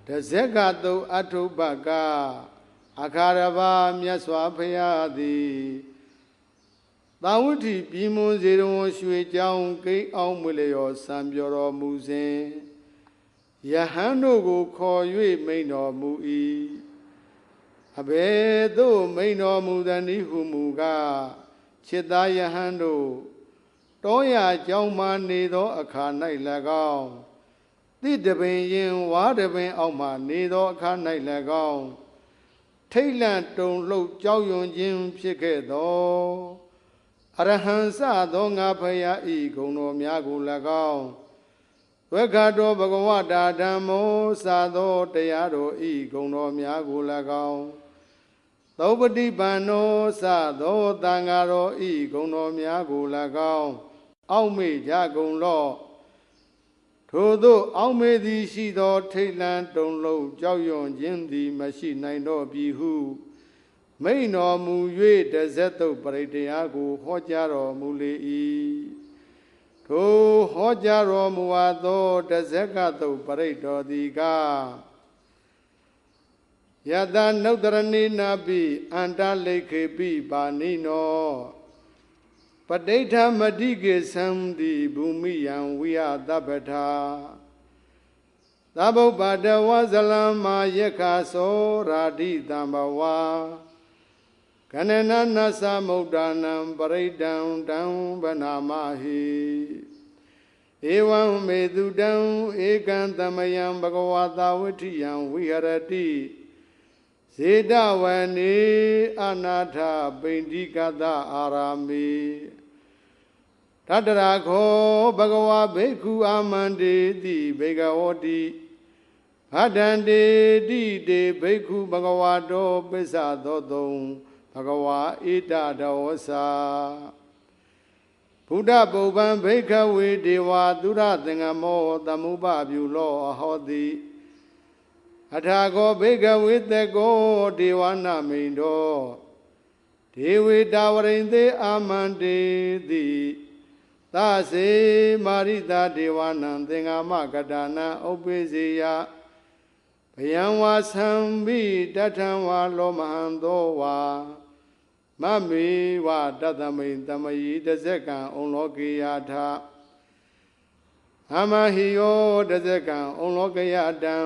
တဇက်ကတုအထုပကအခါရဘာမြတ်စွာဘုရားသည်သာဝတိပြည်မွန်စေတော်ရွှေကြောင်းကိန်းအောင်မွေလျော်စံပြောတော်မူစဉ်ယဟန်တို့ကိုခေါ်၍မိန်တော်မူ၏အဘယ်သို့မိန်တော်မူသနည်းဟုမူကားခြေသားယဟန်တို့တောရကြောင်းမှနေသောအခါ၌၎င်းတိတပင်ရင်ဝါတပင်အောက်မှနေသောအခါ၌၎င်းထိတ်လန့်တုန်လှုပ်ကြောက်ရွံ့ခြင်းဖြစ်ခဲ့သောအရဟံစသောငါဖယားဤဂုဏ်တော်များကို၎င်းဝက္ခတော်ဘဂဝတာဓမ္မောစသောတရားတော်ဤဂုဏ်တော်များကို၎င်းသောပฏิပန္နောစသောသံဃာတော်ဤဂုဏ်တော်များကို၎င်းအောက်မေ့ကြကုန်လော့ထို့သောအောက်မေ့သည်ရှိသောထိတ်လန့်တုန်လှုပ်ကြောက်ရွံ့ခြင်းသည်မရှိနိုင်တော့ပြီဟုမိန်တော်မူ၍တဇက်တုတ်ပရိတရားကိုဟောကြားတော်မူလေ၏ထိုဟောကြားတော်မူသောတဇက်ကတုတ်ပရိတော်သည်ကယတနုတ္တရဏိနာပိအန္တလိခေပိပါဏိနောပဋိဋ္ဌမတိကေသံတိဘူမိယံဝိယသဗ္ဗထာသဗ္ဗုပ္ပါဒဝဇလံမာယက္ခသောရာတိတံဘဝကနနနသမုဒ္ဒနံပရိဒံတံဗနာမဟိဧဝံမေတုတံဧကံသမယံဘဂဝတာဝဋ္ဌိယံဝိဟရတိဇေတဝနေအနာထပိန္တိကတအာရာမေတတရာခောဘဂဝဘိက္ခုအာမန္တေတိဘေကဝတိဗဒန္တေတိတေဘိက္ခုဘဂဝတောပစ္ဆသောတုံဘဂဝါဣတတဝဆာဘုဒ္ဓပုဗ္ဗံဘိက္ခဝေဒေဝသုရသင်္ကမောသမုပပြုလောအဟောတိအထာကောဘိက္ခဝေတကောဒေဝနာမိန်တောဒေဝေတာဝရိန်သေအာမန္တေတိသစေမာရိတာဒေဝနံသင်္ဃမကတနံဥပ္ပေစေယဘယံဝါသံဘိတထံဝါလောမဟံသောဝါမမေဝတတမိန်တမယိတဇက်ကံဩလောကေယထာအမဟိယောတဇက်ကံဩလောကေယတံ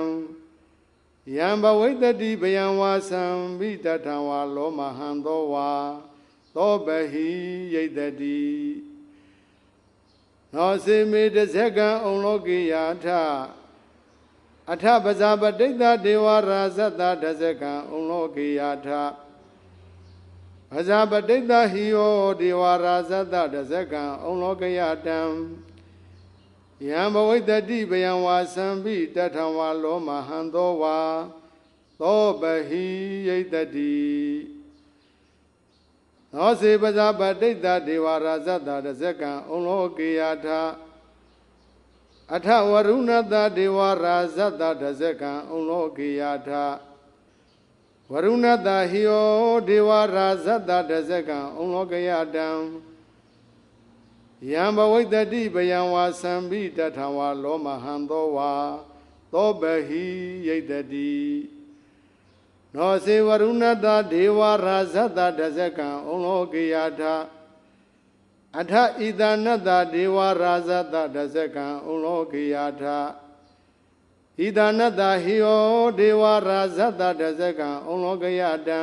ယံဘဝိတ္တိဘယံဝါသံဘိတထံဝါလောမဟံသောဝါသောဘဟိယိတတိနောစေမေတဇက်ကံဩလောကေယထာအထပဇာပတိတ္တဒေဝရာဇတတဇက်ကံဩလောကေယထာပဇာပတိတ္တဟိယောဒေဝရာဇတတဇက်ကံဩလောကေယတံယံဘဝိတ္တိဘယံဝါသံဘိတထံဝါလောမဟံသောဝါသောပဟိယိတတိသောစေပဇာပတိတ္တဒေဝရာဇတတဇက်ကံဩလောကေယထာအထဝရုဏတဒေဝရာဇတတဇက်ကံဩလောကေယထာဝရုဏတဟိယောဒေဝရာဇတတဇက်ကံဩလောကေယတံယံဘဝိတ္တိဘယံဝါသံဘိတထံဝါလောမဟံသောဝါသောဘဟိယိတတိနောစေဝရုဏတဒေဝရာဇတတဇက်ကံဩလောကေယထာအထဣဒနတဒေဝရာဇတတဇက်ကံဩလောကေယထာဣဒနတဟိယောဒေဝရာဇတတဇက်ကံဩလောကေယတံ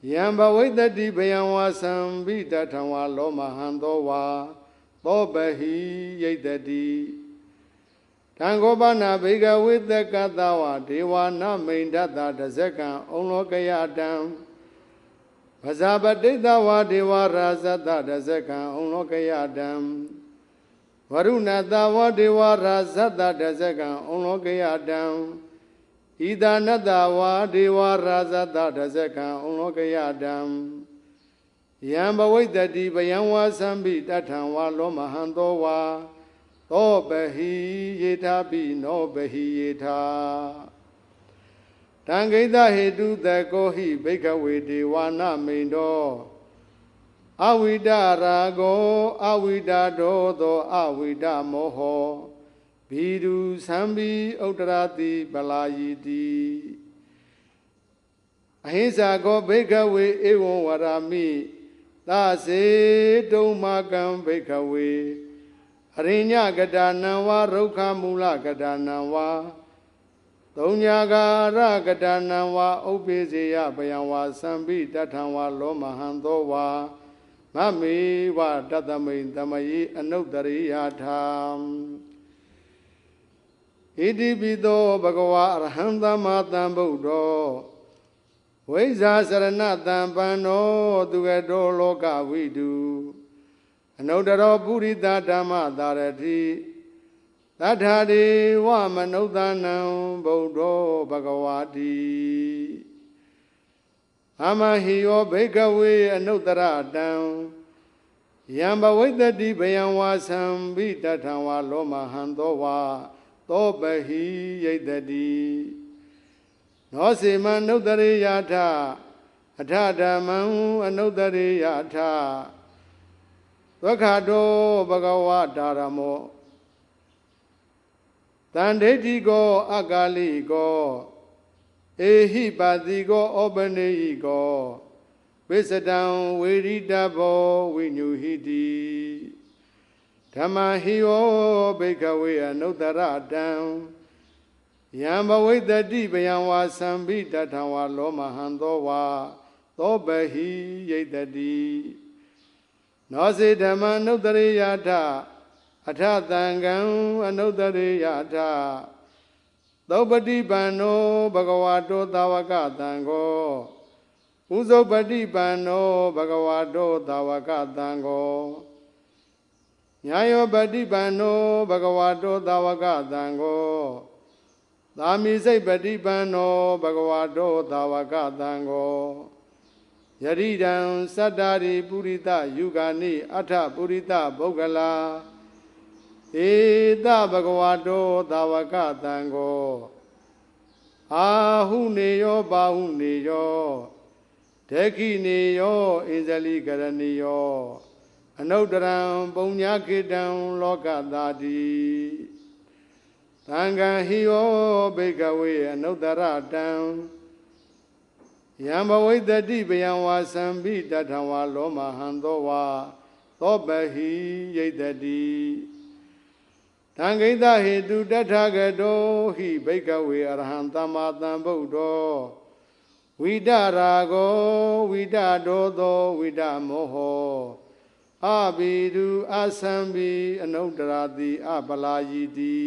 ယံဘဝိတ္တိဘယံဝါသံဘိတထံဝါလောမဟံသောဝါသောဘဟိယိတတိတံခောပနာဘေကဝိတကတဝဒေဝနာမိန်ဒတတဇက်ကံဩလောကေယတံပဇာပတိတ္တဝဒေဝရာဇတတဇက်ကံဩလောကေယတံဝရုဏတဝဒေဝရာဇတတဇက်ကံဩလောကေယတံဣဒနတဝဒေဝရာဇတတဇက်ကံဩလောကေယတံယံဘဝိတ္တိဘယံဝါသံဘိတထံဝါလောမဟံသောဝါသောဘဟိယေထာပိနောဘဟိယေထာတံဂိတဟေတုတကောဟိဘိက္ခဝေဒေဝနာမိန်တောအဝိဒရာဂောအဝိဒဒောသောအဝိဒမောဟော ဘီဒုသံဘီဥတ္တရတိပလာယီတိအဟိစ္ဆာကောဘိက္ခဝေဧဝံဝရမိသစေတုံမကံဘိက္ခဝေအရိညကတာနံဝါရုက္ခမူလကတာနံဝါသုံးညာကာရကတာနံဝါဥပ္ပေစေယဘယံဝါသံဘိတထံဝါလောမဟံသောဝါမမေဝတတမိန်တမယိအနုတ္တရိယထာဣတိပိသောဘဂဝါအရဟံသမ္မာသမ္ဗုဒ္ဓောဝိဇ္ဇာစရဏတံပန္နောသူကတောလောကဝိတုအနုတ္တရောပုရိသဓမ္မသာရတိသတ္ထာဒေဝမနုဿာနံဗုဒ္ဓောဘဂဝါတိအမဟိယောဘိကဝေအနုတ္တရတံယံဘဝိတ္တိဘယံဝါသံဘိတထံဝါလောမဟံသောဝါသောပဟိယိတတိနောစေမနုတ္တရိယထအထဓမ္မံအနုတ္တရိယထသက္ခတောဘဂဝတာရမောတန်ဒိဋ္ဌိကောအကာလိကောဧဟိပါတိကောဩပနေဟိကောဝိစတံဝေရိတဘောဝိညုဟိတိဓမ္မဟိယောဘိက္ခဝေအနုတ္တရတံယံဘဝိတ္တိဘယံဝါသံဘိတထံဝါလောမဟံသောဝါသောပဟိယိတတိနောစေဓမ္မနုတ္တရိယထအထသံဃံအနုတ္တရိယထသောပတိပန္နောဘဂဝါတောသာဝကသံဃောဥဇောပတိပန္နောဘဂဝါတောသာဝကသံဃောညာယောပတိပန္နောဘဂဝါတောသာဝကသံဃောသာမိစိတ်ပတိပန္နောဘဂဝါတောသာဝကသံဃောယရိဒံသတ္တာရိပုရိသယုဂာနိအထပုရိသပုဂ္ဂလာဧတဘဂဝါတောသာဝကသံဃောအာဟုနေယောဘာဟုနေယောဒေခိနေယောဣဇလိကရဏီယောအနုတ္တရံပုညခေတံလောကသာတိသံဃံဟိယောဘိကဝေအနုတ္တရတံယံဘဝိတ္တိဘယံဝါသံဘိတထံဝါလောမဟံသောဝါသောပဟိယိတတိသံဃိတဟေတုတထာဂတောဟိဘိကဝေအရဟံသမ္မာသမ္ဗုဒ္ဓောဝိတရာဂောဝိတဒောသောဝိတမောဟောအဘိဓုအသံဘိအနုတ္တရတိအပလာယိတိ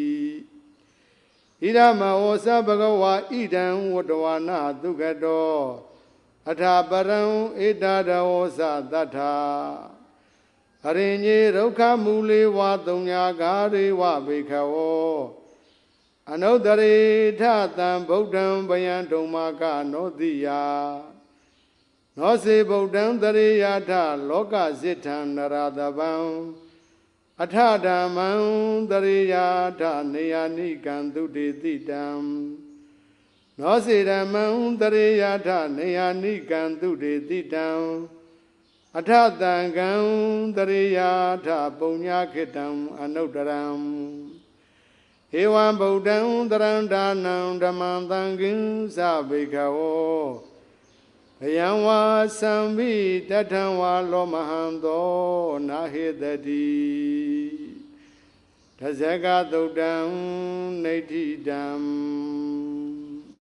ဣရမဝသဘဂဝါဣဒံဝတ္တဝနာသုကတောအထာပရံဧတဒဝသတ္ထာအရိညေဒုက္ခမူလေဝသုံးညာကာရေဝဘိခဝောအနုတ္တရေထသံဗုဒ္ဓံဗယံဒုံမာကနောတိယနောစေဗုဒ္ဓံတရေယထလောကစိထံနရတဗံအထဓမ္မံတရေယထနေယနိကံသုတေတိတံနောစေဓမ္မံတရေယထနေယနိကံသုတေတိတံအထသံဃံတရေယထပုညခေတံအနုတ္တရံဧဝံဗုဒ္ဓံတရံဒါနံဓမ္မံသံဃင်္စဘိခဝောဘယံဝါသံဘိတထံဝါလောမဟံသောနာဟေတတိတဇဂသုတ္တံနေဋ္ဌိတံ